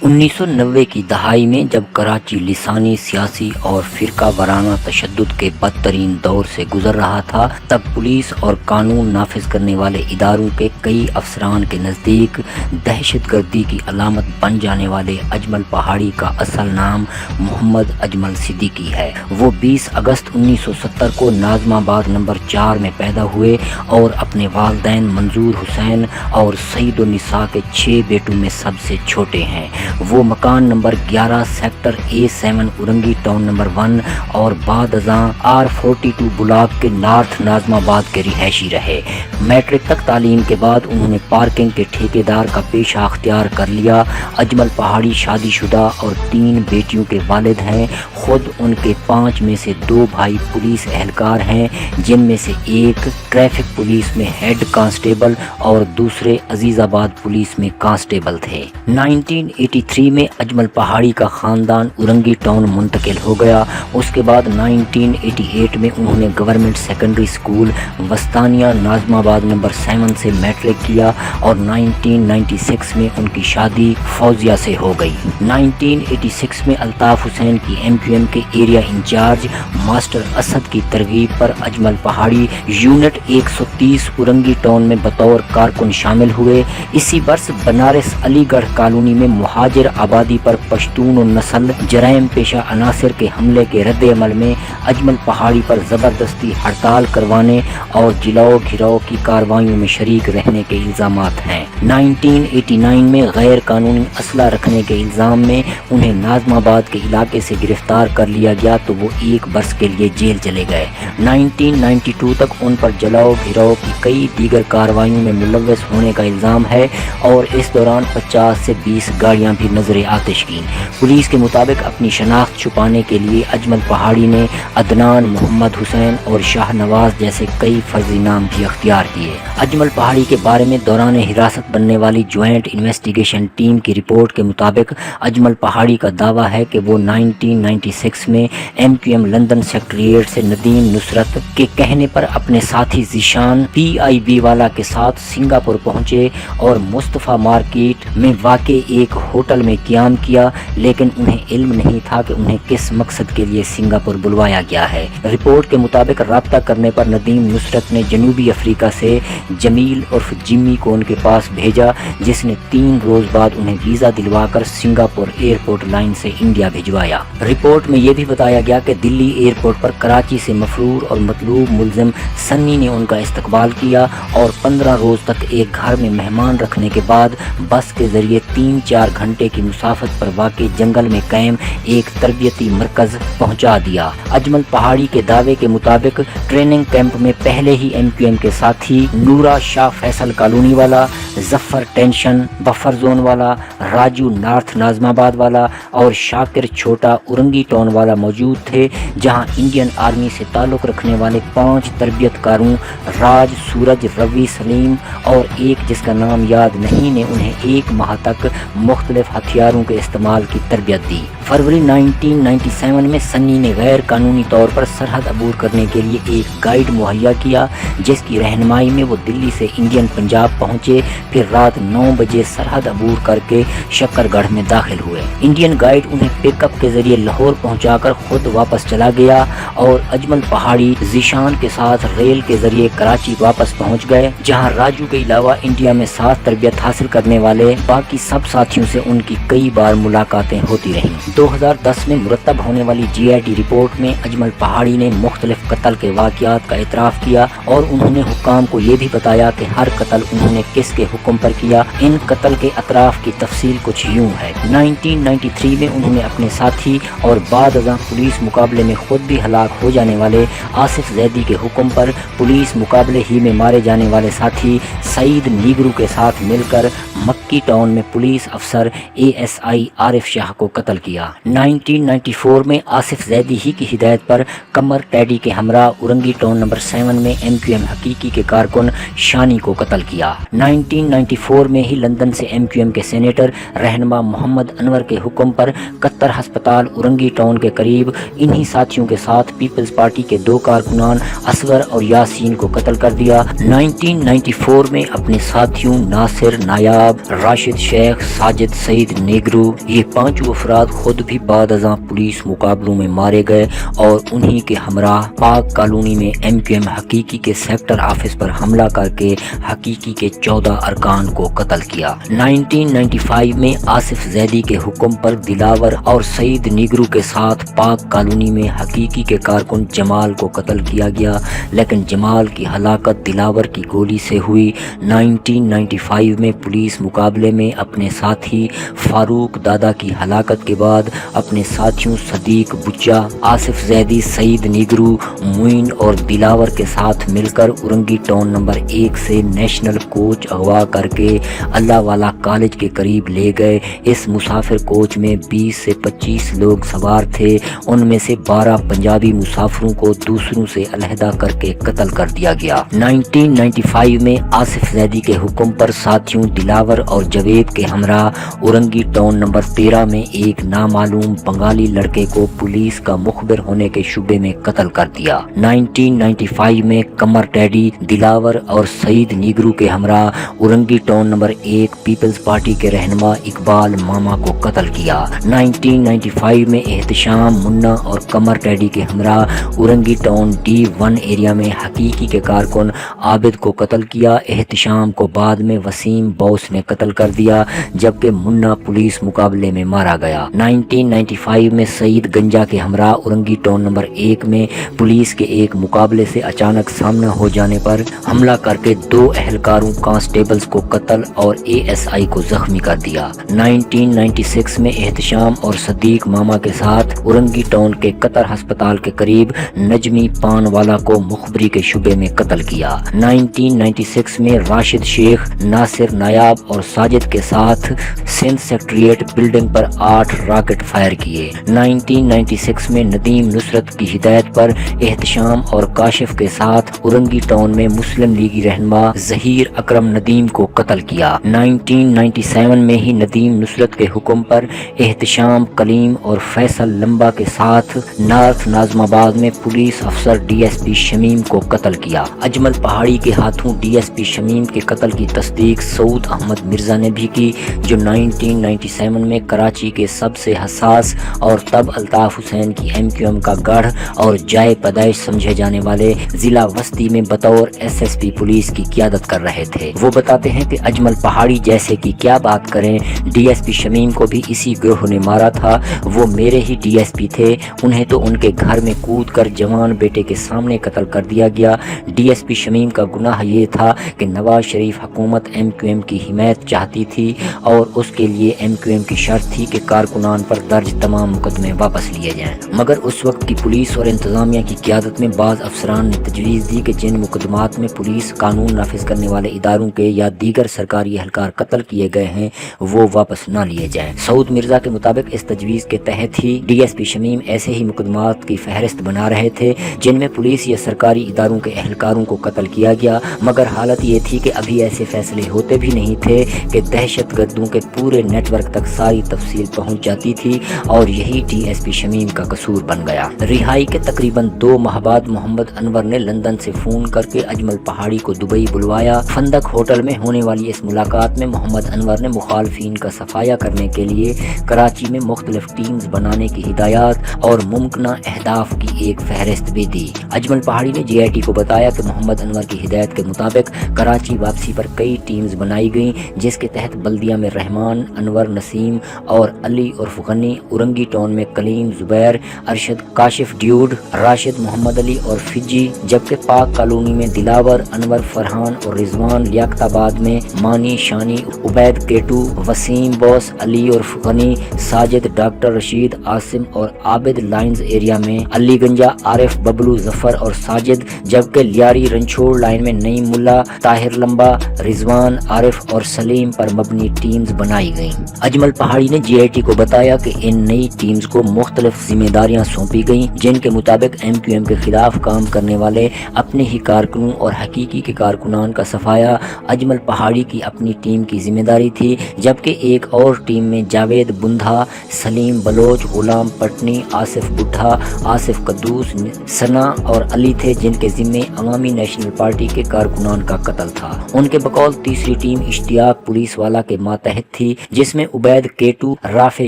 1990 کی دہائی میں جب کراچی لسانی سیاسی اور فرقہ وارانہ تشدد کے بدترین دور سے گزر رہا تھا، تب پولیس اور قانون نافذ کرنے والے اداروں کے کئی افسران کے نزدیک دہشت گردی کی علامت بن جانے والے اجمل پہاڑی کا اصل نام محمد اجمل صدیقی ہے۔ وہ 20 اگست 1970 کو ناظم آباد نمبر 4 میں پیدا ہوئے اور اپنے والدین منظور حسین اور سعید النساء کے 6 بیٹوں میں سب سے چھوٹے ہیں۔ وہ مکان number 11 sector A7 Orangi town number 1 اور بعد ازاں R42 بلاک کے نارتھ ناظم آباد کے رہائشی رہے۔ میٹرک تک تعلیم کے بعد انہوں نے پارکنگ کے ٹھیکیدار کا پیشہ اختیار کر لیا۔ اجمل پہاڑی شادی شدہ اور 3 بیٹیوں کے والد ہیں۔ خود ان کے 5 میں سے 2 بھائی پولیس اہلکار ہیں، جن میں سے ایک ٹریفک پولیس میں ہیڈ کانسٹیبل اور دوسرے عزیز آباد پولیس میں کانسٹیبل تھے۔ 1983 میں اجمل پہاڑی کا خاندان اورنگی ٹاؤن منتقل ہو گیا۔ اس کے بعد 1988 میں انہوں نے گورنمنٹ سیکنڈری اسکول وسطانیہ ناظم آباد نمبر 7 سے میٹرک کیا اور 1996 میں ان کی شادی فوزیہ سے ہو گئی۔ 1986 میں الطاف حسین کی MQM کے ایریا انچارج ماسٹر اسد کی ترغیب پر اجمل پہاڑی یونٹ 130 اورنگی ٹاؤن میں بطور کارکن شامل ہوئے۔ اسی برس بنارس علی گڑھ کالونی میں مہاجر آبادی پر پشتون و نسل جرائم پیشہ عناصر کے حملے کے رد عمل میں اجمل پہاڑی پر زبردستی ہڑتال کروانے اور جلاؤ گھراؤ کی کارروائیوں میں شریک رہنے کے الزامات ہیں۔ 1989 میں غیر قانونی اسلحہ رکھنے کے الزام میں انہیں ناظم آباد کے علاقے سے گرفتار کر لیا گیا تو وہ 1 برس کے لیے جیل چلے گئے۔ 1992 تک ان پر جلاؤ گھراؤ کی کئی دیگر کارروائیوں میں ملوث ہونے کا الزام ہے اور اس دوران 50 سے 20 گاڑیاں بھی نظر آتش کی۔ پولیس کے مطابق اپنی شناخت چھپانے کے لیے اجمل پہاڑی نے عدنان، محمد حسین اور شاہ نواز جیسے کئی فرضی نام بھی اختیار کیے۔ اجمل پہاڑی کے بارے میں دوران حراست بننے والی جوائنٹ انویسٹیگیشن ٹیم کی رپورٹ کے مطابق اجمل پہاڑی کا دعویٰ ہے کہ وہ 1996 میں MQM لندن سیکٹریٹ سے ندیم نصرت کے کہنے پر اپنے ساتھی ذیشان PIB والا کے ساتھ سنگاپور پہنچے اور مصطفیٰ مارکیٹ میں واقع ایک ہوٹل میں قیام کیا، لیکن انہیں علم نہیں تھا کہ انہیں کس مقصد کے لیے سنگاپور بلوایا گیا ہے۔ رپورٹ کے مطابق رابطہ کرنے پر ندیم نصرت نے جنوبی افریقہ سے جمیل عرف جمی کو ان کے پاس بھیجا، جس نے 3 روز بعد انہیں ویزا دلوا کر سنگاپور ایئرپورٹ لائن سے انڈیا بھجوایا۔ رپورٹ میں یہ بھی بتایا گیا کہ دلی ایئرپورٹ پر کراچی سے مفرور اور مطلوب ملزم سنی نے ان کا استقبال کیا اور 15 روز تک ایک گھر میں مہمان رکھنے کے بعد بس کے ذریعے 3-4 گھنٹے کی مسافت پر واقع جنگل میں قائم ایک تربیتی مرکز پہنچا دیا۔ اجمل پہاڑی کے دعوے کے مطابق ٹریننگ کیمپ میں پہلے ہی MQM کے ساتھی نورا شاہ فیصل کالونی والا، ظفر ٹینشن بفر زون والا، راجو نارتھ ناظم آباد والا اور شاکر چھوٹا اورنگی ٹاؤن والا موجود تھے، جہاں انڈین آرمی سے تعلق رکھنے والے 5 تربیت کاروں راج، سورج، روی، سلیم اور ایک جس کا نام یاد نہیں نے انہیں 1 ماہ تک مختلف ہتھیاروں کے استعمال کی تربیت دی۔ فروری 1997 میں سنی نے غیر قانونی طور پر سرحد عبور کرنے کے لیے ایک گائیڈ مہیا کیا، جس کی رہنمائی میں وہ دلی سے انڈین پنجاب پہنچے، پھر رات 9 بجے سرحد عبور کر کے شکر گڑھ میں داخل ہوئے۔ انڈین گائیڈ انہیں پک اپ کے ذریعے لاہور پہنچا کر خود واپس چلا گیا اور اجمل پہاڑی ذیشان کے ساتھ ریل کے ذریعے کراچی واپس پہنچ گئے، جہاں راجو کے علاوہ انڈیا میں ساتھ تربیت حاصل کرنے والے باقی سب ساتھیوں سے ان کی کئی بار ملاقاتیں ہوتی رہیں۔ 2010 میں مرتب ہونے والی GID رپورٹ میں اجمل پہاڑی نے مختلف قتل کے واقعات کا اعتراف کیا اور انہوں نے حکام کو یہ بھی بتایا کہ ہر قتل انہوں نے کس کے حکم پر کیا۔ ان قتل کے اطراف کی تفصیل کچھ یوں ہے۔ 1993 میں انہوں نے اپنے ساتھی اور بعد ازاں پولیس مقابلے میں خود بھی ہلاک ہو جانے والے آصف زیدی کے حکم پر پولیس مقابلے ہی میں مارے جانے والے ساتھی سعید نیگرو کے ساتھ مل کر مکی ٹاؤن میں پولیس افسر ASI عارف شاہ کو قتل کیا۔ 1994 میں آصف زیدی ہی کی ہدایت پر قمر ٹیڈی کے ہمراہ اورنگی ٹاؤن نمبر 7 میں MQM حقیقی کے کارکن شانی کو قتل کیا۔ 1994 میں ہی لندن سے MQM کے سینیٹر رہنما محمد انور کے حکم پر قطر ہسپتال اورنگی ٹاؤن کے قریب انہی ساتھیوں کے ساتھ پیپلز پارٹی کے 2 کارکنان اصغر اور یاسین کو قتل کر دیا۔ 1994 میں اپنے ساتھیوں ناصر، نایاب نایاب، راشد شیخ، ساجد سعید نیگرو، یہ پانچوں افراد خود بھی بعد ازاں پولیس مقابلوں میں مارے گئے اور انہی کے ہمراہ پاک کالونی میں MQM حقیقی کے سیکٹر آفس پر حملہ کر کے حقیقی کے 14 ارکان کو قتل کیا۔ 1995 میں آصف زیدی کے حکم پر دلاور اور سعید نیگرو کے ساتھ پاک کالونی میں حقیقی کے کارکن جمال کو قتل کیا گیا، لیکن جمال کی ہلاکت دلاور کی گولی سے ہوئی۔ 1995 میں پولیس مقابلے میں اپنے ساتھی فاروق دادا کی ہلاکت کے بعد اپنے ساتھیوں صدیق بچا، آصف زیدی، سعید نیگرو، معین اور دلاور کے ساتھ مل کر اورنگی ٹاؤن نمبر 1 سے نیشنل کوچ اغوا کر کے اللہ والا کالج کے قریب لے گئے۔ اس مسافر کوچ میں 20 سے 25 لوگ سوار تھے، ان میں سے 12 پنجابی مسافروں کو دوسروں سے علیحدہ کر کے قتل کر دیا گیا۔ 1995 میں آصف زیدی کے حکم پر ساتھیوں دلاور اور جاوید کے ہمراہ اورنگی ٹاؤن نمبر 13 میں ایک نامعلوم بنگالی لڑکے کو پولیس کا مخبر ہونے کے شبے میں قتل کر دیا۔ 1995 میں قمر ٹیڈی، دلاور اور سعید نیگرو کے ہمراہ اورنگی ٹاؤن نمبر 1 پیپلز پارٹی کے رہنما اقبال ماما کو قتل کیا۔ 1995 میں احتشام منا اور قمر ٹیڈی کے ہمراہ اورنگی ٹاؤن D1 ایریا میں حقیقی کے کارکن عابد کو قتل کیا۔ احتشام کو بعد میں وسیم بوس نے قتل کر دیا، جبکہ منا پولیس مقابلے میں مارا گیا۔ 1995 میں سعید گنجا کے ہمراہ اورنگی ٹاؤن نمبر 1 میں پولیس کے ایک مقابلے سے اچانک سامنا ہو جانے پر حملہ کر کے 2 اہلکاروں کانسٹیبلز کو قتل اور ASI کو زخمی کر دیا۔ 1996 میں احتشام اور صدیق ماما کے ساتھ اورنگی ٹاؤن کے قطر ہسپتال کے قریب نجمی پان والا کو مخبری کے شبے میں قتل کیا۔ 1996 میں راشد شیخ، ناصر نایاب اور ساجد کے ساتھ سندھ سیکٹریٹ بلڈنگ پر 8 راکٹ فائر کیے۔ 1996 میں ندیم نصرت کی ہدایت پر احتشام اور کاشف کے ساتھ اورنگی ٹاؤن میں مسلم لیگی رہنما ظہیر اکرم ندیم کو قتل کیا۔ 1997 میں ہی ندیم نصرت کے حکم پر احتشام کلیم اور فیصل لمبا کے ساتھ نارتھ ناظم آباد میں پولیس افسر DSP شمیم کو قتل کیا۔ اجمل پہاڑی کے ہاتھوں DSP شمیم کے قتل کی تصدیق سعود احمد مرزا نے بھی کی، جو 1997 میں کراچی کے سب سے حساس اور تب الطاف حسین کی MQM کا گڑھ اور جائے پیدائش سمجھے جانے والے ضلع وسطی میں بطور SSP پولیس کی قیادت کر رہے تھے۔ وہ بتاتے ہیں کہ اجمل پہاڑی جیسے کہ کیا بات کریں، DSP شمیم کو بھی اسی گروہ نے مارا تھا، وہ میرے ہی DSP تھے، انہیں تو ان کے گھر میں کود کر جوان بیٹے کے سامنے قتل کر دیا گیا۔ DSP شمیم کا گناہ یہ تھا کہ نواز شریف حکومت MQM کی حمایت چاہتی تھی اور اس کے لیے MQM کی شرط تھی کہ کارکنان پر درج تمام مقدمے واپس لیے جائیں، مگر اس وقت کی پولیس اور انتظامیہ کی قیادت میں بعض افسران نے تجویز دی کہ جن مقدمات میں پولیس قانون نافذ کرنے والے اداروں کے یا دیگر سرکاری اہلکار قتل کیے گئے ہیں وہ واپس نہ لیے جائیں۔ سعود مرزا کے مطابق اس تجویز کے تحت ہی DSP شمیم ایسے ہی مقدمات کی فہرست بنا رہے تھے جن میں پولیس یا سرکاری اداروں کے اہلکاروں کو قتل کیا گیا، مگر حالت یہ تھی کہ ابھی ایسے فیصلے ہوتے بھی نہیں تھے کہ دہشت گردوں کے پورے نیٹ ورک تک ساری تفصیل پہنچ جاتی تھی، اور یہی DSP شمیم کا قصور بن گیا۔ رہائی کے تقریباً 2 ماہ بعد محمد انور نے لندن سے فون کر کے اجمل پہاڑی کو دبئی بلوایا۔ فندق ہوٹل میں ہونے والی اس ملاقات میں محمد انور نے مخالفین کا صفایا کرنے کے لیے کراچی میں مختلف ٹیمز بنانے کی ہدایات اور ممکنہ اہداف کی ایک فہرست بھی دی۔ اجمل پہاڑی نے GIT کو بتایا کہ محمد انور کی ہدایت کے مطابق کراچی واپسی پر کئی ٹیمز بنائی گئیں، جس کے تحت بلدیہ میں رحمان، انور، نسیم اور علی عرف غنی، اورنگی ٹاؤن میں کلیم، زبیر، ارشد، کاشف ڈیوڈ، راشد، محمد علی اور فجی، جبکہ پاک کالونی میں دلاور، انور، فرحان اور رضوان، لیاقت آباد میں مانی، شانی، عبید، کیٹو، وسیم بوس، علی عرف غنی، ساجد، ڈاکٹر رشید، عاصم اور عابد لائنز ایریا میں علی گنجا، عارف، ببلو، ظفر اور ساجد، جبکہ لیاری رنچھوڑ لائن میں نعیم ملا، طاہر لمبا، رضوان، عارف اور سلیم پر مبنی ٹیمز بنائی گئیں۔ اجمل پہاڑی نے GIT کو بتایا کہ ان نئی ٹیمز کو مختلف ذمہ داریاں سونپی گئیں، جن کے مطابق MQM کے خلاف کام کرنے والے اپنے ہی کارکنوں اور حقیقی کے کارکنان کا صفایا اجمل پہاڑی کی اپنی ٹیم کی ذمہ داری تھی، جبکہ ایک اور ٹیم میں جاوید بندھا، سلیم بلوچ، غلام پٹنی، آصف بڈھا، آصف قدوس، ثنا اور علی تھے، جن کے ذمے عوامی نیشنل پارٹی کے کارکنان کا قتل تھا۔ ان کے بقول تیسری ٹیم اشتیاق اشتیاق پولیس والا کے ماتحت تھی، جس میں عبید کیٹو، رافع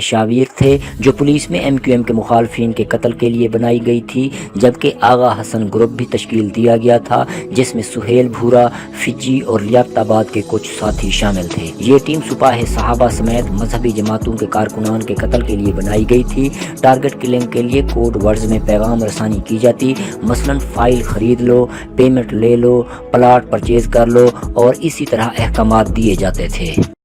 شاویر تھے جو پولیس میں MQM کے مخالفین کے قتل کے لیے بنائی گئی تھی، جبکہ آغا حسن گروپ بھی تشکیل دیا گیا تھا جس میں سہیل بھورا، فجی اور لیاقت آباد کے کچھ ساتھی شامل تھے۔ یہ ٹیم سپاہ صحابہ سمیت مذہبی جماعتوں کے کارکنان کے قتل کے لیے بنائی گئی تھی۔ ٹارگٹ کلنگ کے لیے کوڈ ورڈز میں پیغام رسانی کی جاتی، مثلا فائل خرید لو، پیمنٹ لے لو، پلاٹ پرچیز کر لو اور اسی طرح احکامات دیے جاتے تھے۔